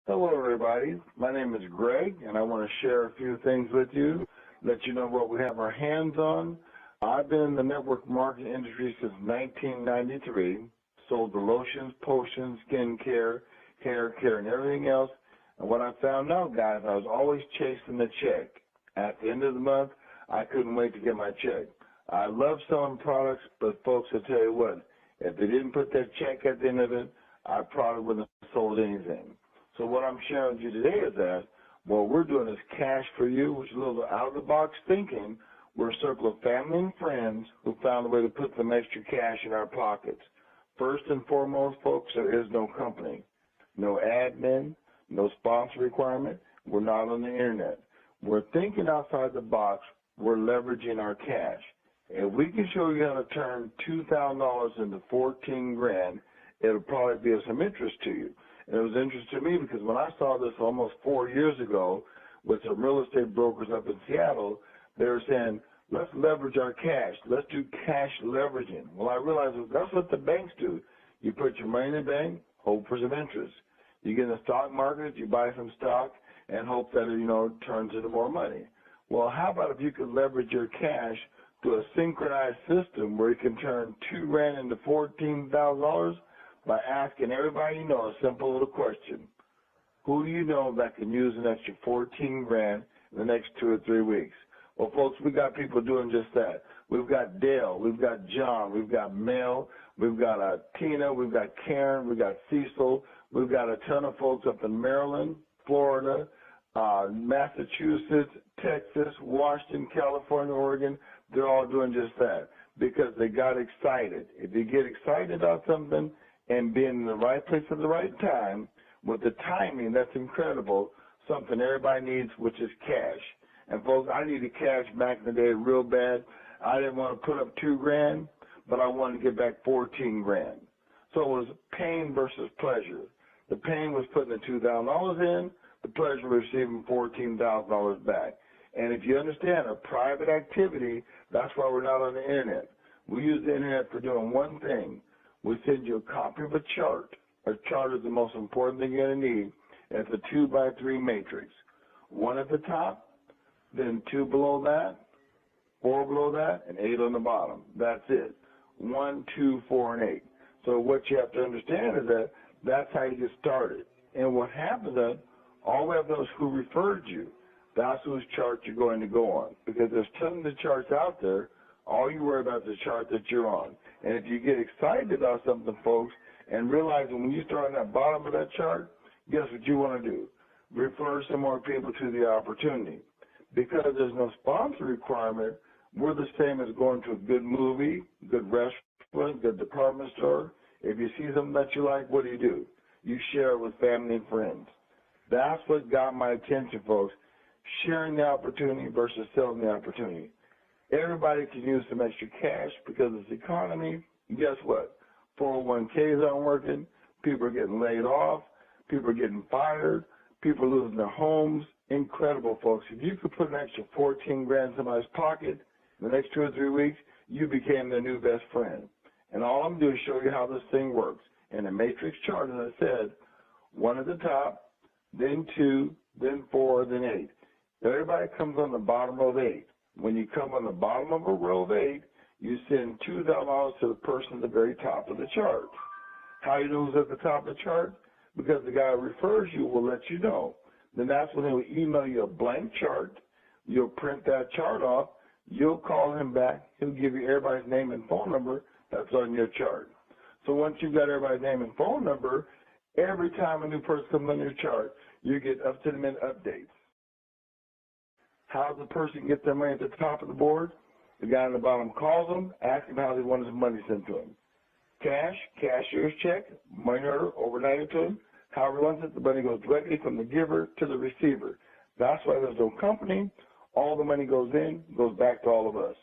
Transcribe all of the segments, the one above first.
Hello, everybody. My name is Greg, and I want to share a few things with you, let you know what we have our hands on. I've been in the network marketing industry since 1993, sold the lotions, potions, skin care, hair care, and everything else. And what I found out, guys, I was always chasing the check. At the end of the month, I couldn't wait to get my check. I love selling products, but folks, I'll tell you what, if they didn't put that check at the end of it, I probably wouldn't have sold anything. So what I'm sharing with you today is that what we're doing is cash for you, which is a little out-of-the-box thinking. We're a circle of family and friends who found a way to put some extra cash in our pockets. First and foremost, folks, there is no company, no admin, no sponsor requirement. We're not on the internet. We're thinking outside the box. We're leveraging our cash. If we can show you how to turn $2,000 into $14,000, it'll probably be of some interest to you. And it was interesting to me because when I saw this almost 4 years ago with some real estate brokers up in Seattle, they were saying, let's leverage our cash. Let's do cash leveraging. Well, I realized that's what the banks do. You put your money in the bank, hope for some interest. You get in the stock market, you buy some stock, and hope that it turns into more money. Well, how about if you could leverage your cash to a synchronized system where you can turn $2,000 into $14,000 by asking everybody you know a simple little question. Who do you know that can use an extra $14,000 in the next 2 or 3 weeks? Well, folks, we got people doing just that. We've got Dale, we've got John, we've got Mel, we've got Tina, we've got Karen, we've got Cecil, we've got a ton of folks up in Maryland, Florida, Massachusetts, Texas, Washington, California, Oregon. They're all doing just that because they got excited. If you get excited about something and being in the right place at the right time, with the timing, that's incredible, something everybody needs, which is cash. And folks, I needed cash back in the day real bad. I didn't want to put up $2,000, but I wanted to get back $14,000. So it was pain versus pleasure. The pain was putting the $2,000 in, the pleasure was receiving $14,000 back. And if you understand a private activity, that's why we're not on the internet. We use the internet for doing one thing. We send you a copy of a chart. A chart is the most important thing you're going to need. It's a 2x3 matrix. 1 at the top, then 2 below that, 4 below that, and 8 on the bottom. That's it. 1, 2, 4, and 8. So what you have to understand is that that's how you get started. And what happens is all we have to know is who referred you. That's whose chart you're going to go on. Because there's tons of charts out there. All you worry about is the chart that you're on. And if you get excited about something, folks, and realize that when you start on that bottom of that chart, guess what you want to do? Refer some more people to the opportunity. Because there's no sponsor requirement, we're the same as going to a good movie, good restaurant, good department store. If you see something that you like, what do? You share it with family and friends. That's what got my attention, folks. Sharing the opportunity versus selling the opportunity. Everybody can use some extra cash because of the economy. Guess what? 401ks aren't working. People are getting laid off. People are getting fired. People are losing their homes. Incredible, folks. If you could put an extra $14,000 in somebody's pocket in the next 2 or 3 weeks, you became their new best friend. And all I'm doing is show you how this thing works. In a matrix chart, as I said, 1 at the top, then 2, then 4, then 8. Everybody comes on the bottom of 8. When you come on the bottom of a row of 8, you send $2,000 to the person at the very top of the chart. How you know who's at the top of the chart? Because the guy who refers you will let you know. Then that's when he'll email you a blank chart. You'll print that chart off. You'll call him back. He'll give you everybody's name and phone number that's on your chart. So once you've got everybody's name and phone number, every time a new person comes on your chart, you get up-to-the-minute updates. How does the person get their money at the top of the board? The guy on the bottom calls them, asks him how they want his money sent to him. Cash, cashier's check, money order, overnighted to him. However he wants it, the money goes directly from the giver to the receiver. That's why there's no company. All the money goes in, goes back to all of us.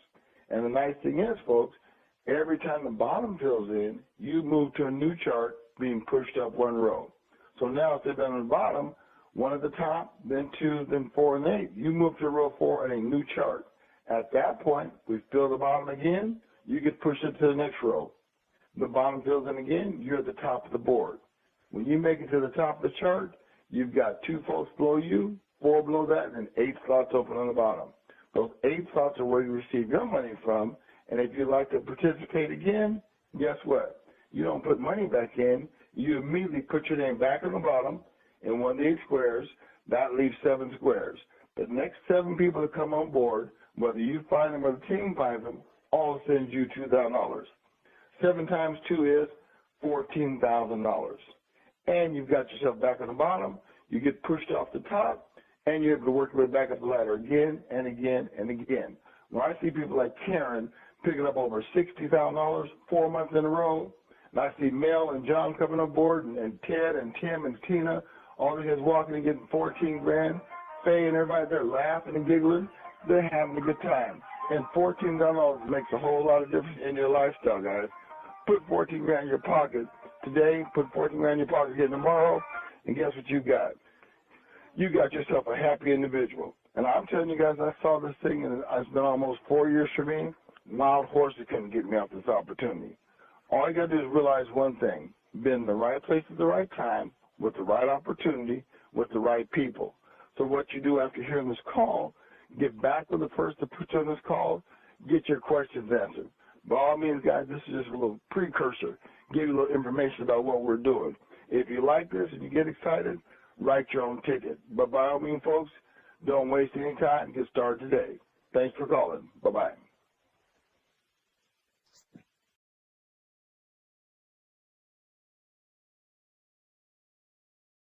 And the nice thing is, folks, every time the bottom fills in, you move to a new chart being pushed up 1 row. So now instead of on the bottom, 1 at the top, then 2, then 4, and 8. You move to row 4 in a new chart. At that point, we fill the bottom again. You get pushed into the next row. The bottom fills in again. You're at the top of the board. When you make it to the top of the chart, You've got 2 folks below you, 4 below that, and 8 slots open on the bottom. Those 8 slots are where you receive your money from, and if you'd like to participate again, guess what? You don't put money back in. You immediately put your name back on the bottom in one of the 8 squares. That leaves 7 squares. The next 7 people that come on board, whether you find them or the team finds them, all sends you $2,000. 7 times 2 is $14,000. And you've got yourself back on the bottom. You get pushed off the top, and you're able to work your way back up the ladder again and again and again. When I see people like Karen picking up over $60,000 4 months in a row, and I see Mel and John coming on board, and Ted and Tim and Tina, all these guys walking and getting 14 grand, Faye and everybody, they're laughing and giggling. They're having a good time. And $14 makes a whole lot of difference in your lifestyle, guys. Put 14 grand in your pocket today, put 14 grand in your pocket again tomorrow, and guess what you got? You got yourself a happy individual. And I'm telling you guys, I saw this thing, and it's been almost 4 years for me. Wild horses couldn't get me off this opportunity. All you got to do is realize one thing: been in the right place at the right time, with the right opportunity, with the right people. So what you do after hearing this call, get back with the person to put you on this call, get your questions answered. By all means, guys, this is just a little precursor, give you a little information about what we're doing. If you like this and you get excited, write your own ticket. But by all means, folks, don't waste any time. Get started today. Thanks for calling. Bye-bye.